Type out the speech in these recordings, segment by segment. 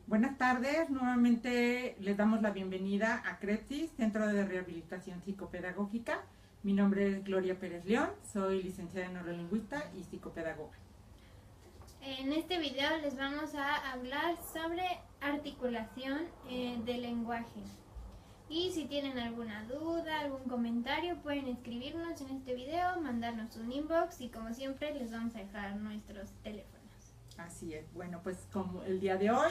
Buenas tardes, nuevamente les damos la bienvenida a CREPSIS, Centro de Rehabilitación Psicopedagógica. Mi nombre es Gloria Pérez León, soy licenciada en neurolingüista y psicopedagoga. En este video les vamos a hablar sobre articulación del lenguaje. Y si tienen alguna duda, algún comentario, pueden escribirnos en este video, mandarnos un inbox y como siempre les vamos a dejar nuestros teléfonos. Así es, bueno, pues como el día de hoy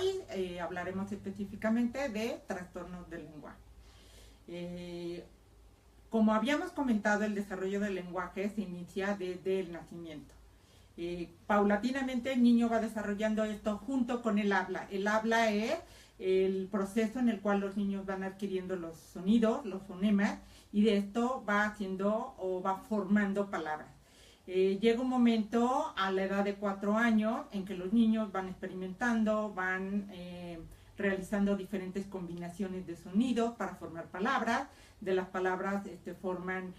hablaremos específicamente de trastornos del lenguaje. Como habíamos comentado, el desarrollo del lenguaje se inicia desde el nacimiento. Paulatinamente el niño va desarrollando esto junto con el habla. El habla es el proceso en el cual los niños van adquiriendo los sonidos, los fonemas, y de esto va haciendo o va formando palabras. Llega un momento a la edad de 4 años en que los niños van experimentando, van realizando diferentes combinaciones de sonidos para formar palabras. De las palabras forman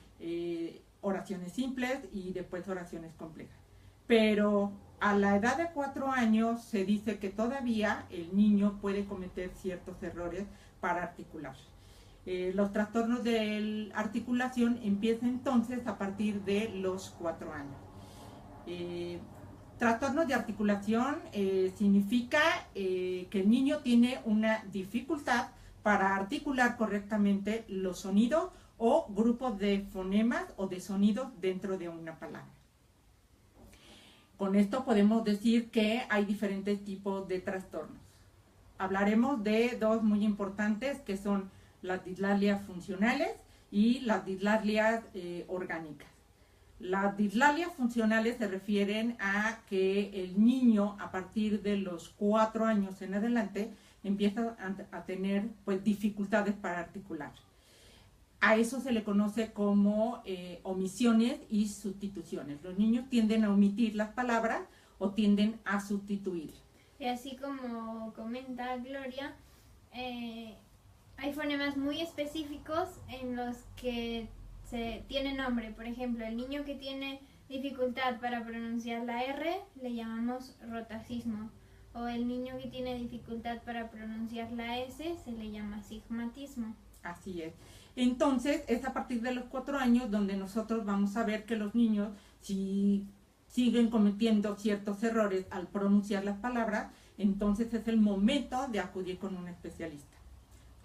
oraciones simples y después oraciones complejas. Pero a la edad de 4 años se dice que todavía el niño puede cometer ciertos errores para articular. Los trastornos de articulación empiezan entonces a partir de los 4 años. Trastornos de articulación significa que el niño tiene una dificultad para articular correctamente los sonidos o grupos de fonemas o de sonidos dentro de una palabra. Con esto podemos decir que hay diferentes tipos de trastornos. Hablaremos de dos muy importantes que son las dislalias funcionales y las dislalias orgánicas. Las dislalias funcionales se refieren a que el niño a partir de los 4 años en adelante empieza a tener dificultades para articular. A eso se le conoce como omisiones y sustituciones. Los niños tienden a omitir las palabras o tienden a sustituir. Y así como comenta Gloria, hay fonemas muy específicos en los que se tiene nombre. Por ejemplo, el niño que tiene dificultad para pronunciar la R le llamamos rotacismo. O el niño que tiene dificultad para pronunciar la S se le llama sigmatismo. Así es. Entonces, es a partir de los 4 años donde nosotros vamos a ver que los niños, si siguen cometiendo ciertos errores al pronunciar las palabras, entonces es el momento de acudir con un especialista.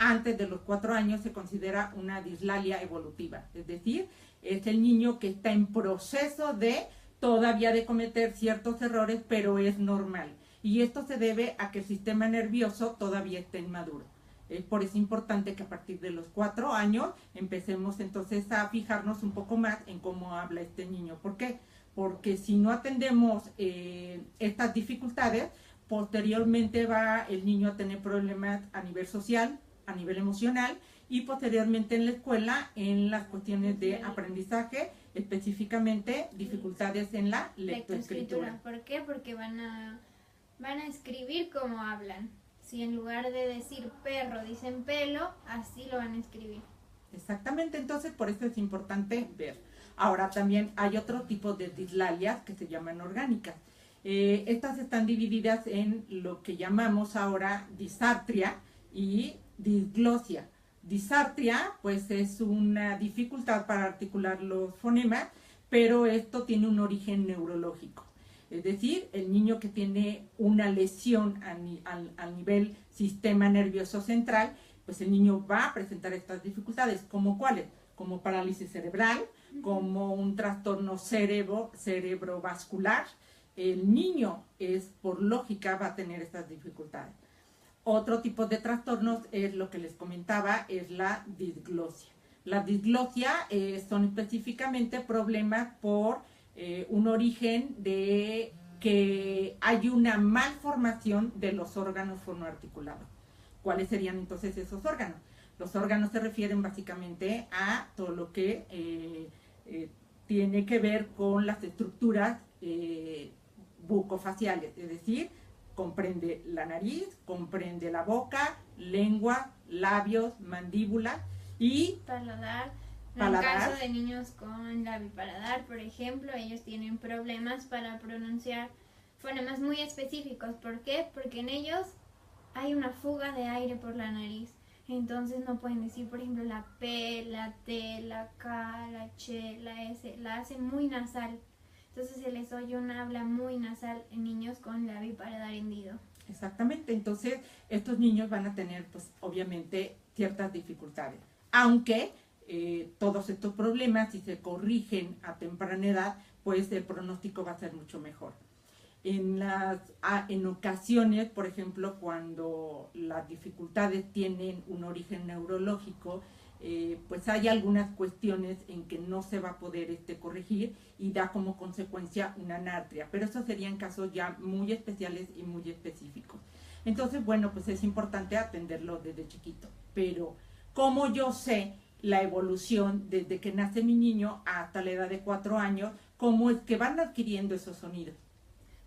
Antes de los 4 años se considera una dislalia evolutiva, es decir, es el niño que está en proceso de todavía de cometer ciertos errores, pero es normal. Y esto se debe a que el sistema nervioso todavía está inmaduro. Por eso es importante que a partir de los 4 años empecemos entonces a fijarnos un poco más en cómo habla este niño. ¿Por qué? Porque si no atendemos estas dificultades, posteriormente va el niño a tener problemas a nivel social, a nivel emocional y posteriormente en la escuela en las cuestiones de aprendizaje, específicamente dificultades en la lectoescritura. ¿Por qué? Porque van a escribir como hablan. Si en lugar de decir perro dicen pelo, así lo van a escribir. Exactamente, entonces por eso es importante ver. Ahora también hay otro tipo de dislalias que se llaman orgánicas. Estas están divididas en lo que llamamos ahora disartria y disglosia. Disartria pues es una dificultad para articular los fonemas, pero esto tiene un origen neurológico. Es decir, el niño que tiene una lesión al nivel sistema nervioso central, pues el niño va a presentar estas dificultades. ¿Como cuáles? Como parálisis cerebral, como un trastorno cerebrovascular. El niño por lógica va a tener estas dificultades. Otro tipo de trastornos es lo que les comentaba, es la disglosia. La disglosia son específicamente problemas por un origen de que hay una malformación de los órganos fonoarticulados. ¿Cuáles serían entonces esos órganos? Los órganos se refieren básicamente a todo lo que tiene que ver con las estructuras bucofaciales, es decir, comprende la nariz, comprende la boca, lengua, labios, mandíbula y paladar. En el caso de niños con labipaladar, por ejemplo, ellos tienen problemas para pronunciar fonemas muy específicos. ¿Por qué? Porque en ellos hay una fuga de aire por la nariz. Entonces no pueden decir, por ejemplo, la P, la T, la K, la Ch, la S, la hacen muy nasal. Entonces se les oye un habla muy nasal en niños con labio paladar hendido. Exactamente, entonces estos niños van a tener, pues obviamente, ciertas dificultades. Aunque todos estos problemas, si se corrigen a temprana edad, pues el pronóstico va a ser mucho mejor. En ocasiones, por ejemplo, cuando las dificultades tienen un origen neurológico, pues hay algunas cuestiones en que no se va a poder corregir y da como consecuencia una anartria, pero esos serían casos ya muy especiales y muy específicos. Entonces, bueno, pues es importante atenderlo desde chiquito, pero ¿cómo yo sé la evolución desde que nace mi niño hasta la edad de 4 años? ¿Cómo es que van adquiriendo esos sonidos?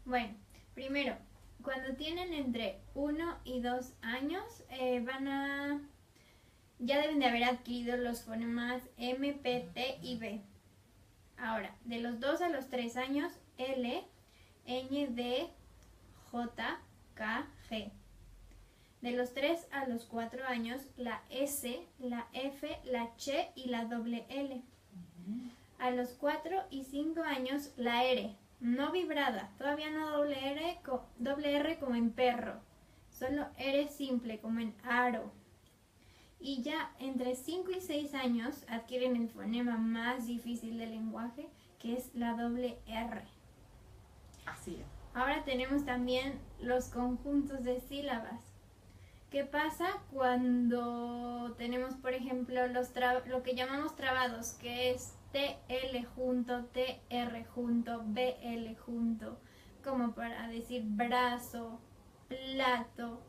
Bueno, primero, cuando tienen entre 1 y 2 años, ya deben de haber adquirido los fonemas M, P, T y B. Ahora, de los 2 a los 3 años, L, ñ, D, J, K, G. De los 3 a los 4 años, la S, la F, la Ch y la doble L. A los 4 y 5 años, la R, no vibrada, todavía no doble R como en perro, solo R simple como en aro. Y ya entre 5 y 6 años adquieren el fonema más difícil del lenguaje, que es la doble R. Así es. Ahora tenemos también los conjuntos de sílabas. ¿Qué pasa cuando tenemos, por ejemplo, lo que llamamos trabados, que es TL junto, TR junto, BL junto, como para decir brazo, plato?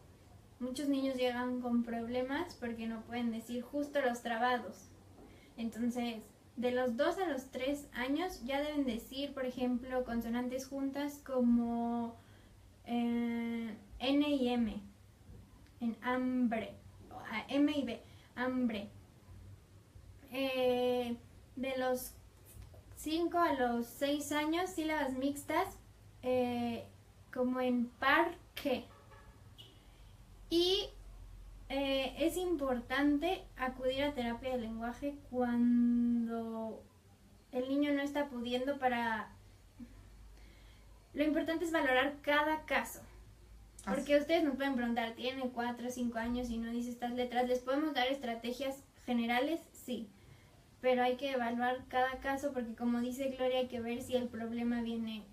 Muchos niños llegan con problemas porque no pueden decir justo los trabados. Entonces, de los 2 a los 3 años ya deben decir, por ejemplo, consonantes juntas como N y M, en hambre, M y B, hambre. De los 5 a los 6 años, sílabas mixtas, como en parque. Y es importante acudir a terapia de lenguaje cuando el niño no está pudiendo Lo importante es valorar cada caso. Porque ustedes nos pueden preguntar, tiene 4 o 5 años y no dice estas letras, ¿les podemos dar estrategias generales? Sí. Pero hay que evaluar cada caso porque, como dice Gloria, hay que ver si el problema viene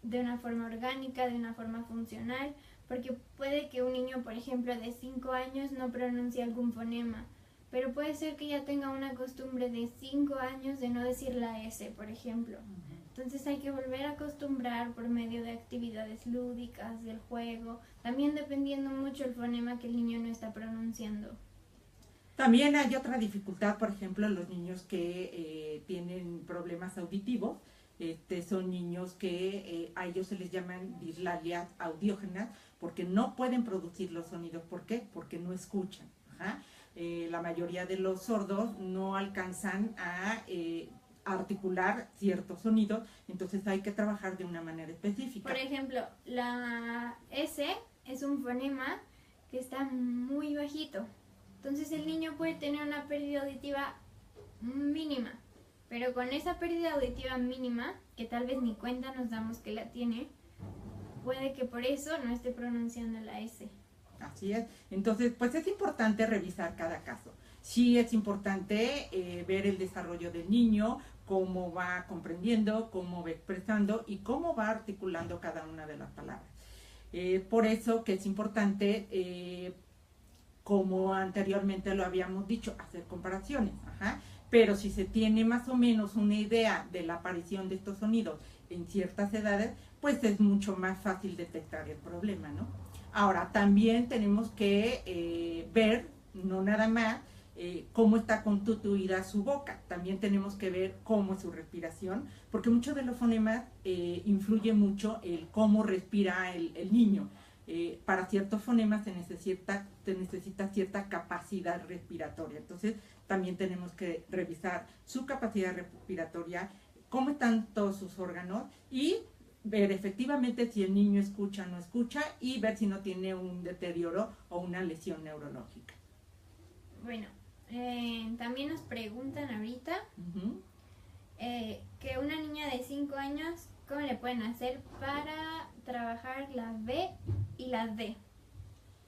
de una forma orgánica, de una forma funcional, porque puede que un niño, por ejemplo, de 5 años no pronuncie algún fonema, pero puede ser que ya tenga una costumbre de 5 años de no decir la S, por ejemplo. Entonces hay que volver a acostumbrar por medio de actividades lúdicas, del juego, también dependiendo mucho el fonema que el niño no está pronunciando. También hay otra dificultad, por ejemplo, los niños que tienen problemas auditivos. Son niños que a ellos se les llaman dislalias audiógenas porque no pueden producir los sonidos. ¿Por qué? Porque no escuchan. La mayoría de los sordos no alcanzan a articular ciertos sonidos, entonces hay que trabajar de una manera específica. Por ejemplo, la S es un fonema que está muy bajito. Entonces el niño puede tener una pérdida auditiva mínima, pero con esa pérdida auditiva mínima, que tal vez ni cuenta nos damos que la tiene, puede que por eso no esté pronunciando la S. Así es. Entonces, pues es importante revisar cada caso. Sí es importante ver el desarrollo del niño, cómo va comprendiendo, cómo va expresando y cómo va articulando cada una de las palabras. Por eso que es importante, como anteriormente lo habíamos dicho, hacer comparaciones. Pero si se tiene más o menos una idea de la aparición de estos sonidos en ciertas edades, pues es mucho más fácil detectar el problema, ¿no? Ahora, también tenemos que ver, no nada más, cómo está constituida su boca, también tenemos que ver cómo es su respiración, porque muchos de los fonemas influye mucho el cómo respira el niño. Para ciertos fonemas se necesita cierta capacidad respiratoria, entonces también tenemos que revisar su capacidad respiratoria, cómo están todos sus órganos y ver efectivamente si el niño escucha o no escucha y ver si no tiene un deterioro o una lesión neurológica. Bueno, también nos preguntan ahorita que una niña de 5 años, ¿cómo le pueden hacer para trabajar la B y la D?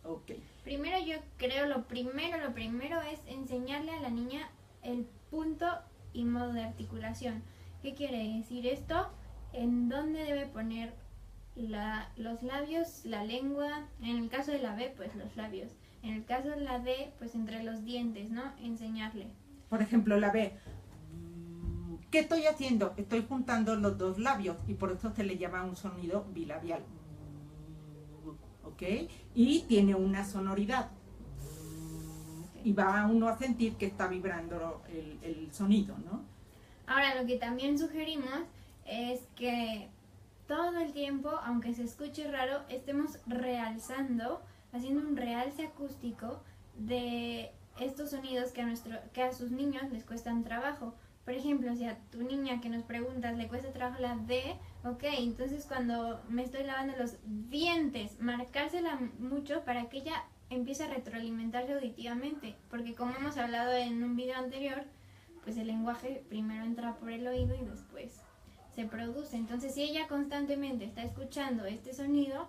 Ok. Primero yo creo, lo primero es enseñarle a la niña el punto y modo de articulación. ¿Qué quiere decir esto? En dónde debe poner los labios, la lengua. En el caso de la B, pues los labios. En el caso de la D, pues entre los dientes, ¿no? Enseñarle. Por ejemplo, la B. ¿Qué estoy haciendo? Estoy juntando los dos labios y por eso se le llama un sonido bilabial. ¿Ok? Y tiene una sonoridad. Y va uno a sentir que está vibrando el sonido, ¿no? Ahora, lo que también sugerimos es que todo el tiempo, aunque se escuche raro, estemos realzando, haciendo un realce acústico de estos sonidos que a sus niños les cuestan trabajo. Por ejemplo, si a tu niña que nos preguntas le cuesta trabajo la D, ok, entonces cuando me estoy lavando los dientes, marcársela mucho para que ella empiece a retroalimentarse auditivamente, porque como hemos hablado en un video anterior, pues el lenguaje primero entra por el oído y después se produce. Entonces, si ella constantemente está escuchando este sonido,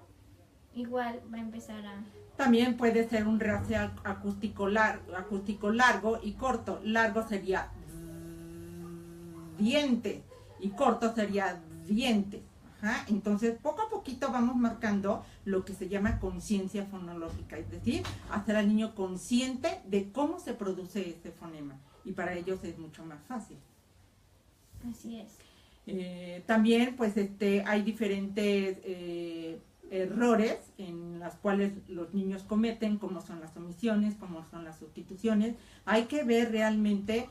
igual va a empezar a... También puede ser un realce acústico largo y corto. Largo sería diente y corto sería diente. Ajá. Entonces, poco a poquito vamos marcando lo que se llama conciencia fonológica, es decir, hacer al niño consciente de cómo se produce este fonema. Y para ellos es mucho más fácil. Así es. También, pues, hay diferentes errores en los cuales los niños cometen, como son las omisiones, como son las sustituciones. Hay que ver realmente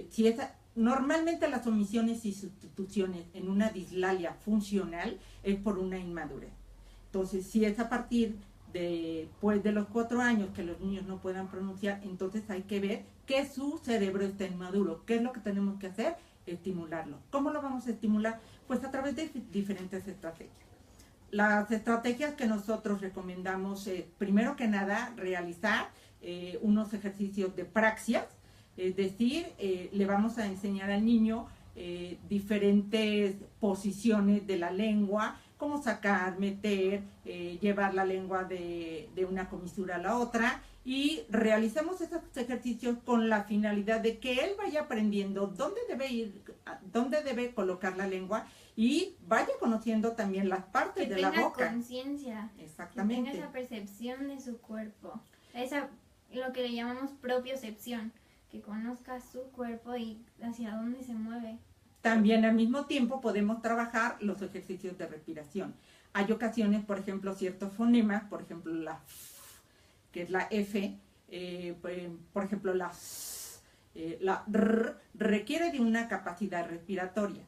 si esa... Normalmente las omisiones y sustituciones en una dislalia funcional es por una inmadurez. Entonces, si es a partir después de los 4 años que los niños no puedan pronunciar, entonces hay que ver que su cerebro está inmaduro. ¿Qué es lo que tenemos que hacer? Estimularlo. ¿Cómo lo vamos a estimular? Pues a través de diferentes estrategias. Las estrategias que nosotros recomendamos es, primero que nada, realizar unos ejercicios de praxias. Es decir, le vamos a enseñar al niño diferentes posiciones de la lengua, como sacar, meter, llevar la lengua de una comisura a la otra, y realizamos esos ejercicios con la finalidad de que él vaya aprendiendo dónde debe colocar la lengua y vaya conociendo también las partes de la boca. Que tenga conciencia. Exactamente. Que tenga esa percepción de su cuerpo. Lo que le llamamos propiocepción. Que conozca su cuerpo y hacia dónde se mueve. También al mismo tiempo podemos trabajar los ejercicios de respiración. Hay ocasiones, por ejemplo, ciertos fonemas, por ejemplo la F, que es la F, por ejemplo la S, la R, requiere de una capacidad respiratoria.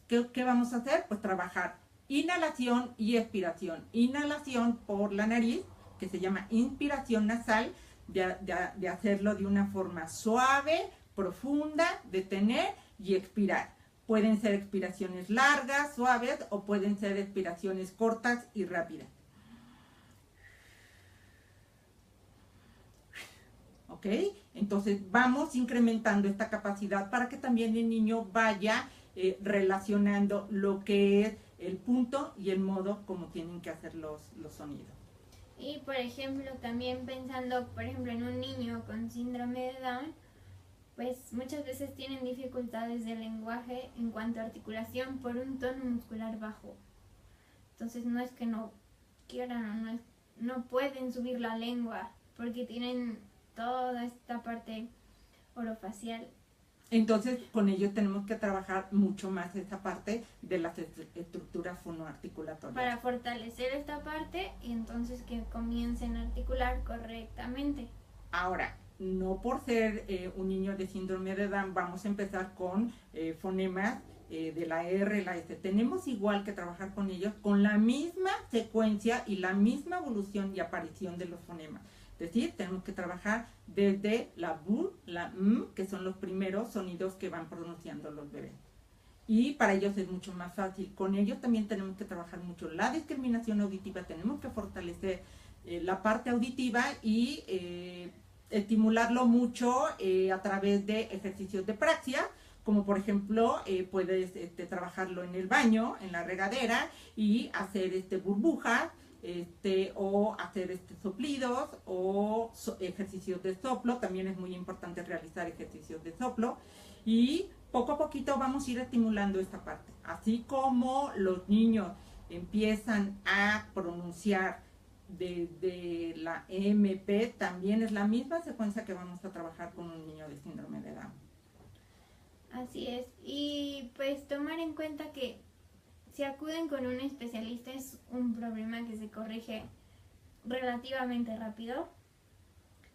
¿Qué vamos a hacer? Pues trabajar inhalación y expiración. Inhalación por la nariz, que se llama inspiración nasal, de hacerlo de una forma suave, profunda, detener y expirar. Pueden ser expiraciones largas, suaves, o pueden ser expiraciones cortas y rápidas. ¿Ok? Entonces vamos incrementando esta capacidad para que también el niño vaya relacionando lo que es el punto y el modo como tienen que hacer los sonidos. Y por ejemplo, también pensando, por ejemplo, en un niño con síndrome de Down, pues muchas veces tienen dificultades de lenguaje en cuanto a articulación por un tono muscular bajo. Entonces no es que no quieran o no pueden subir la lengua porque tienen toda esta parte orofacial. Entonces con ellos tenemos que trabajar mucho más esta parte de las estructuras fonoarticulatorias. Para fortalecer esta parte y entonces que comiencen a articular correctamente. Ahora, no por ser un niño de síndrome de Down vamos a empezar con fonemas de la R, la S. Tenemos igual que trabajar con ellos con la misma secuencia y la misma evolución y aparición de los fonemas. Es decir, tenemos que trabajar desde la B, la M, que son los primeros sonidos que van pronunciando los bebés. y para ellos es mucho más fácil. Con ellos también tenemos que trabajar mucho la discriminación auditiva, tenemos que fortalecer la parte auditiva y estimularlo mucho a través de ejercicios de praxia, como por ejemplo puedes trabajarlo en el baño, en la regadera, y hacer burbujas, o hacer soplidos o ejercicios de soplo. También es muy importante realizar ejercicios de soplo, y poco a poquito vamos a ir estimulando esta parte. Así como los niños empiezan a pronunciar de la EMP, también es la misma secuencia que vamos a trabajar con un niño de síndrome de Down. Así es, y pues tomar en cuenta que si acuden con un especialista es un problema que se corrige relativamente rápido.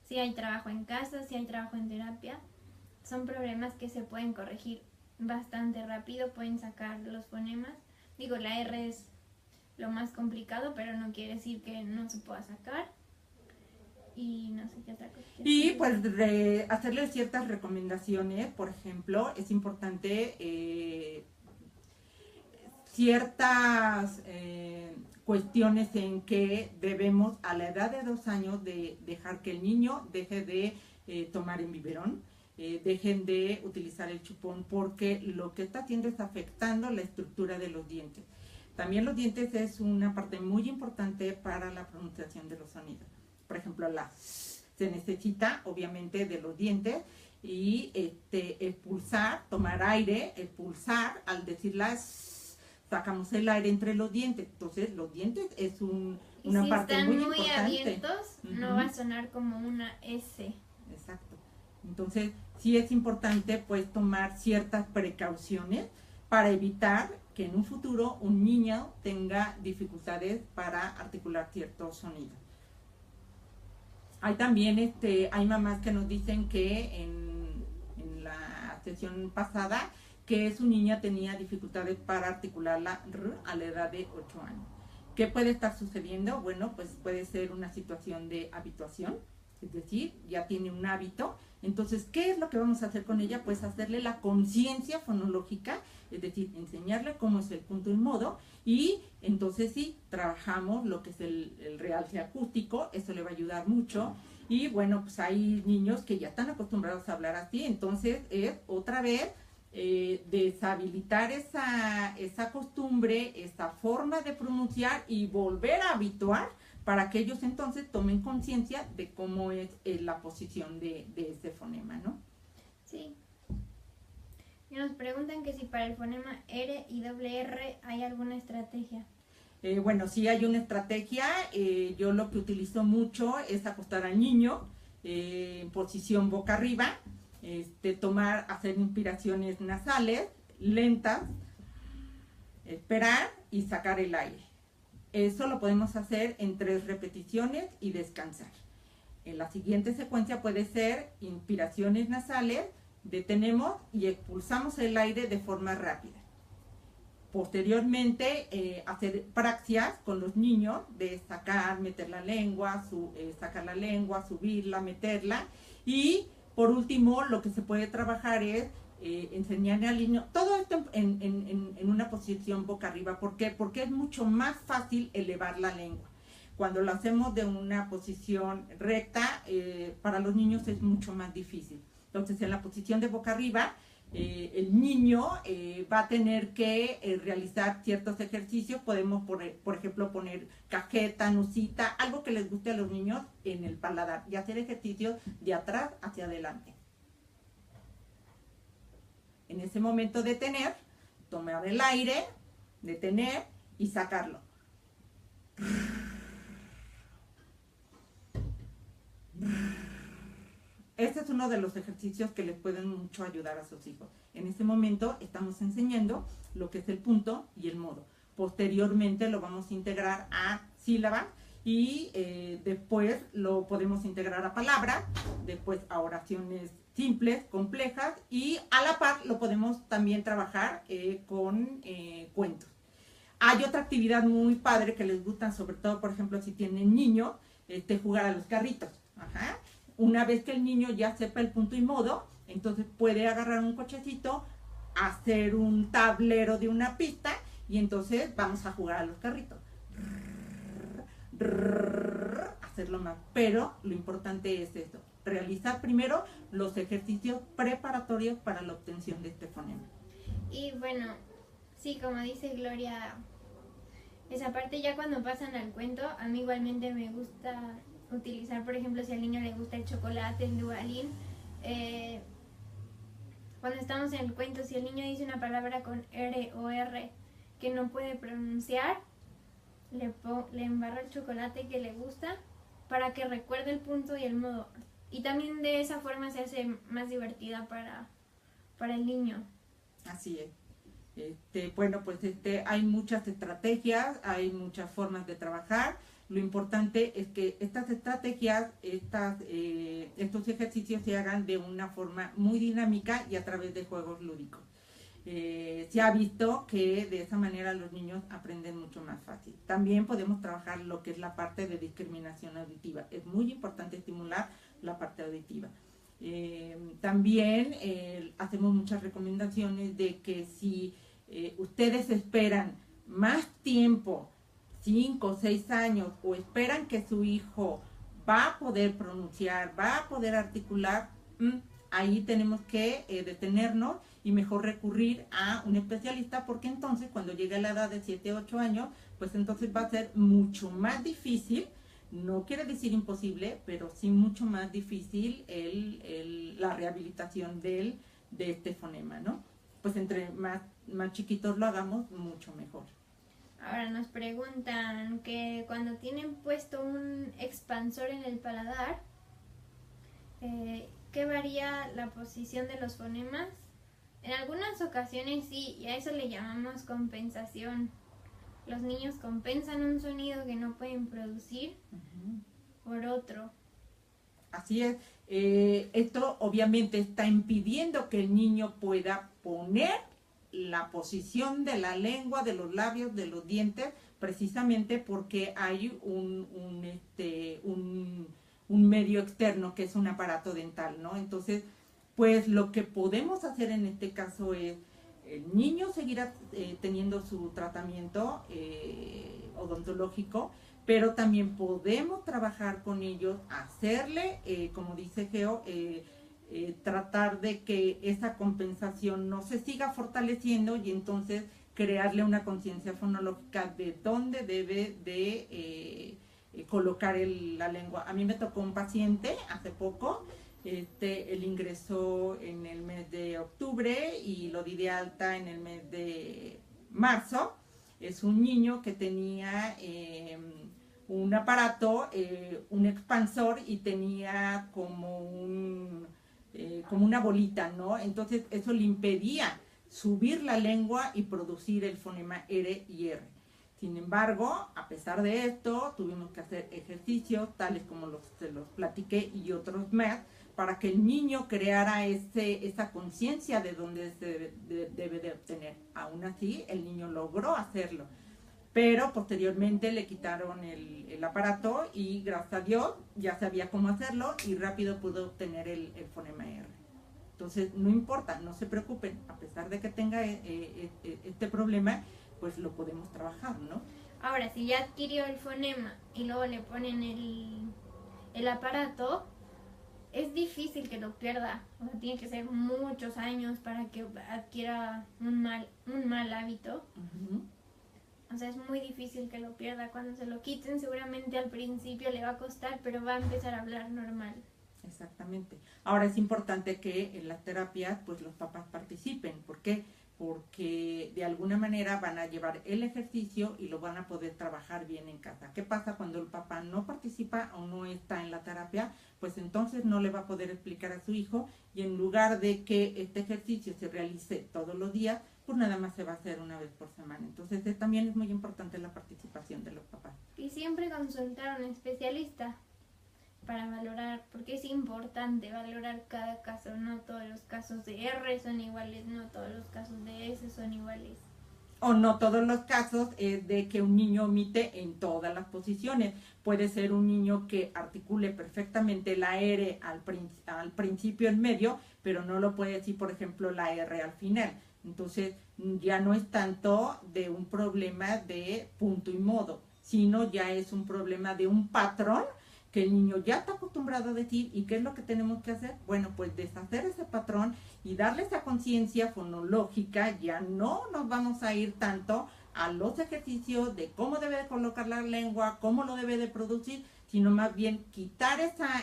Si hay trabajo en casa, si hay trabajo en terapia, son problemas que se pueden corregir bastante rápido, pueden sacar los fonemas. Digo, la R es lo más complicado, pero no quiere decir que no se pueda sacar. Y no sé qué otra cosa. Y pues hacerle ciertas recomendaciones. Por ejemplo, es importante ciertas cuestiones en que debemos a la edad de 2 años de dejar que el niño deje de tomar en biberón, dejen de utilizar el chupón, porque lo que está haciendo es afectando la estructura de los dientes. También los dientes es una parte muy importante para la pronunciación de los sonidos. Por ejemplo, se necesita obviamente de los dientes, y expulsar, tomar aire, expulsar, al decir sacamos el aire entre los dientes. Entonces los dientes es una parte muy importante. Si están muy abiertos, no va a sonar como una S. Exacto. Entonces sí es importante pues tomar ciertas precauciones para evitar que en un futuro un niño tenga dificultades para articular ciertos sonidos. Hay también hay mamás que nos dicen que en la sesión pasada que su niña tenía dificultades para articular la R a la edad de 8 años. ¿Qué puede estar sucediendo? Bueno, pues puede ser una situación de habituación, es decir, ya tiene un hábito. Entonces, ¿qué es lo que vamos a hacer con ella? Pues hacerle la conciencia fonológica, es decir, enseñarle cómo es el punto y modo, y entonces sí, trabajamos lo que es el realce acústico, eso le va a ayudar mucho. Y bueno, pues hay niños que ya están acostumbrados a hablar así, entonces es otra vez deshabilitar esa costumbre, esa forma de pronunciar, y volver a habituar para que ellos entonces tomen conciencia de cómo es la posición de ese fonema, ¿no? Sí. Y nos preguntan que si para el fonema R y doble R hay alguna estrategia. Bueno, sí hay una estrategia. Yo lo que utilizo mucho es acostar al niño en posición boca arriba, hacer inspiraciones nasales lentas, esperar y sacar el aire. Eso lo podemos hacer en 3 repeticiones y descansar. En la siguiente secuencia puede ser inspiraciones nasales, detenemos y expulsamos el aire de forma rápida. Posteriormente, hacer praxias con los niños de sacar, meter la lengua, sacar la lengua, subirla, meterla. Y por último, lo que se puede trabajar es enseñarle al niño, todo esto en una posición boca arriba. ¿Por qué? Porque es mucho más fácil elevar la lengua. Cuando lo hacemos de una posición recta, para los niños es mucho más difícil. Entonces, en la posición de boca arriba, el niño va a tener que realizar ciertos ejercicios. Podemos, por ejemplo, poner cajeta, nucita, algo que les guste a los niños en el paladar, y hacer ejercicios de atrás hacia adelante. En ese momento detener, tomar el aire, detener y sacarlo. Este es uno de los ejercicios que les pueden mucho ayudar a sus hijos. En este momento estamos enseñando lo que es el punto y el modo. Posteriormente lo vamos a integrar a sílabas, y después lo podemos integrar a palabras, después a oraciones simples, complejas, y a la par lo podemos también trabajar con cuentos. Hay otra actividad muy padre que les gusta, sobre todo, por ejemplo, si tienen niños, jugar a los carritos. Ajá. Una vez que el niño ya sepa el punto y modo, entonces puede agarrar un cochecito, hacer un tablero de una pista y entonces vamos a jugar a los carritos. Hacerlo más. Pero lo importante es eso, realizar primero los ejercicios preparatorios para la obtención de este fonema. Y bueno, sí, como dice Gloria, esa parte ya cuando pasan al cuento, a mí igualmente me gusta utilizar, por ejemplo, si al niño le gusta el chocolate, el Duvalín, cuando estamos en el cuento, si el niño dice una palabra con R o R que no puede pronunciar, le embarro el chocolate que le gusta para que recuerde el punto y el modo. Y también de esa forma se hace más divertida para el niño. Así es. Bueno, pues hay muchas estrategias, hay muchas formas de trabajar. Lo importante es que estas estrategias, estos ejercicios se hagan de una forma muy dinámica y a través de juegos lúdicos. Se ha visto que de esa manera los niños aprenden mucho más fácil. También podemos trabajar lo que es la parte de discriminación auditiva. Es muy importante estimular la parte auditiva. También hacemos muchas recomendaciones de que si ustedes esperan más tiempo, 5 o 6 años, o esperan que su hijo va a poder pronunciar, va a poder articular, ahí tenemos que detenernos y mejor recurrir a un especialista, porque entonces cuando llegue a la edad de 7 o 8 años, pues entonces va a ser mucho más difícil, no quiere decir imposible, pero sí mucho más difícil la rehabilitación de este fonema, ¿no? Pues entre más chiquitos lo hagamos, mucho mejor. Ahora nos preguntan que cuando tienen puesto un expansor en el paladar, ¿qué varía la posición de los fonemas? En algunas ocasiones sí, y a eso le llamamos compensación. Los niños compensan un sonido que no pueden producir por otro. Así es. Esto obviamente está impidiendo que el niño pueda poner la posición de la lengua, de los labios, de los dientes, precisamente porque hay un medio externo que es un aparato dental, ¿no? Entonces, pues lo que podemos hacer en este caso es el niño seguirá teniendo su tratamiento odontológico, pero también podemos trabajar con ellos, hacerle, como dice Geo, tratar de que esa compensación no se siga fortaleciendo y entonces crearle una conciencia fonológica de dónde debe de colocar la lengua. A mí me tocó un paciente hace poco, él ingresó en el mes de octubre y lo di de alta en el mes de marzo. Es un niño que tenía un aparato, un expansor, y tenía como una bolita, ¿no? Entonces eso le impedía subir la lengua y producir el fonema R y R. Sin embargo, a pesar de esto, tuvimos que hacer ejercicios tales como se los platiqué y otros más, para que el niño creara esa conciencia de dónde se debe de obtener. Aún así, el niño logró hacerlo, pero posteriormente le quitaron el aparato y gracias a Dios ya sabía cómo hacerlo y rápido pudo obtener el fonema R. Entonces, no importa, no se preocupen, a pesar de que tenga este problema, pues lo podemos trabajar, ¿no? Ahora, si ya adquirió el fonema y luego le ponen el aparato, es difícil que lo pierda. O sea, tiene que ser muchos años para que adquiera un mal hábito. O sea, es muy difícil que lo pierda. Cuando se lo quiten, seguramente al principio le va a costar, pero va a empezar a hablar normal. Exactamente. Ahora es importante que en las terapias pues los papás participen. ¿Por qué? Porque de alguna manera van a llevar el ejercicio y lo van a poder trabajar bien en casa. ¿Qué pasa cuando el papá no participa o no está en la terapia? Pues entonces no le va a poder explicar a su hijo, y en lugar de que este ejercicio se realice todos los días, pues nada más se va a hacer una vez por semana. Entonces también es muy importante la participación de los papás. Y siempre consultar a un especialista para valorar, porque es importante valorar cada caso. No todos los casos de R son iguales, no todos los casos de S son iguales. O no todos los casos es de que un niño omite en todas las posiciones. Puede ser un niño que articule perfectamente la R al principio, en medio, pero no lo puede decir, por ejemplo, la R al final. Entonces, ya no es tanto de un problema de punto y modo, sino ya es un problema de un patrón que el niño ya está acostumbrado a decir. ¿Y qué es lo que tenemos que hacer? Bueno, pues deshacer ese patrón y darle esa conciencia fonológica. Ya no nos vamos a ir tanto a los ejercicios de cómo debe de colocar la lengua, cómo lo debe de producir, sino más bien quitar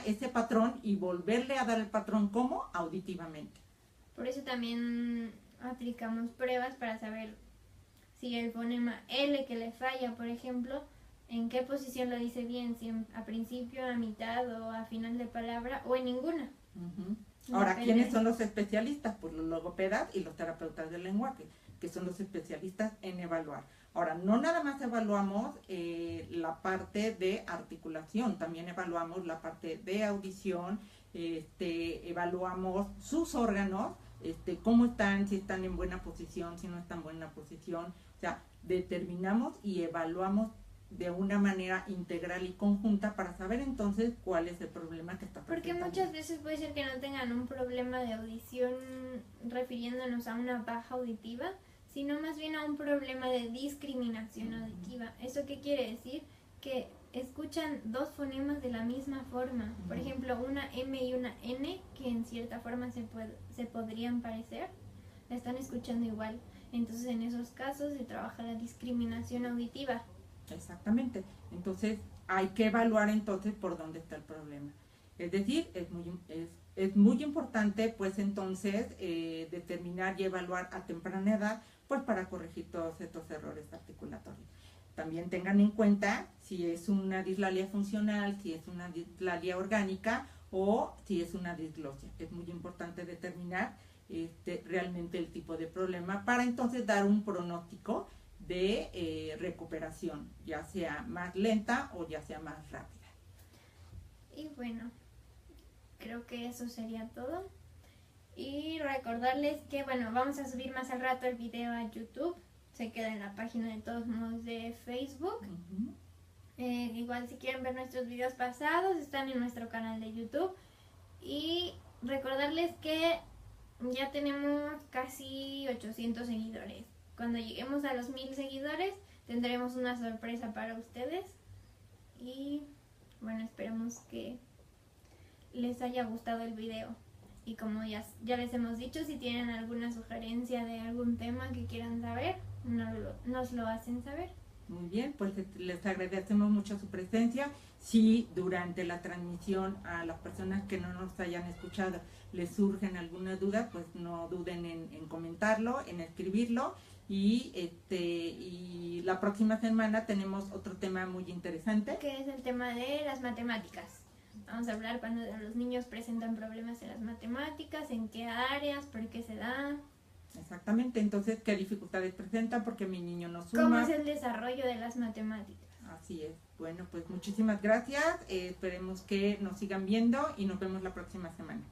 ese patrón y volverle a dar el patrón como auditivamente. Por eso también aplicamos pruebas para saber si el fonema L que le falla, por ejemplo, en qué posición lo dice bien, si a principio, a mitad o a final de palabra o en ninguna. Ahora, ¿quiénes son los especialistas? Pues los logopedas y los terapeutas del lenguaje, que son los especialistas en evaluar. Ahora, no nada más evaluamos la parte de articulación, también evaluamos la parte de audición, evaluamos sus órganos, cómo están, si están en buena posición, si no están en buena posición. O sea, determinamos y evaluamos de una manera integral y conjunta para saber entonces cuál es el problema que está presentando. Porque muchas veces puede ser que no tengan un problema de audición refiriéndonos a una baja auditiva, sino más bien a un problema de discriminación auditiva. ¿Eso qué quiere decir? Que escuchan dos fonemas de la misma forma. Por ejemplo, una M y una N, que en cierta forma se podrían parecer, la están escuchando igual. Entonces, en esos casos se trabaja la discriminación auditiva. Exactamente. Entonces, hay que evaluar entonces por dónde está el problema. Es decir, es muy importante, pues entonces, determinar y evaluar a temprana edad, pues para corregir todos estos errores articulatorios. También tengan en cuenta si es una dislalia funcional, si es una dislalia orgánica o si es una disglosia. Es muy importante determinar realmente el tipo de problema para entonces dar un pronóstico de recuperación, ya sea más lenta o ya sea más rápida. Y bueno, creo que eso sería todo. Y recordarles que, bueno, vamos a subir más al rato el video a YouTube. Se queda en la página de todos modos de Facebook. Igual si quieren ver nuestros videos pasados, están en nuestro canal de YouTube. Y recordarles que ya tenemos casi 800 seguidores. Cuando lleguemos a los 1000 seguidores, tendremos una sorpresa para ustedes. Y bueno, esperamos que les haya gustado el video. Y como ya les hemos dicho, si tienen alguna sugerencia de algún tema que quieran saber, nos lo hacen saber. Muy bien, pues les agradecemos mucho su presencia. Si durante la transmisión a las personas que no nos hayan escuchado les surgen alguna duda, pues no duden en comentarlo, en escribirlo. Y la próxima semana tenemos otro tema muy interesante, que es el tema de las matemáticas. Vamos a hablar cuando los niños presentan problemas en las matemáticas, en qué áreas, por qué se da. Exactamente, entonces qué dificultades presentan porque mi niño no suma. ¿Cómo es el desarrollo de las matemáticas? Así es. Bueno, pues muchísimas gracias. Esperemos que nos sigan viendo y nos vemos la próxima semana.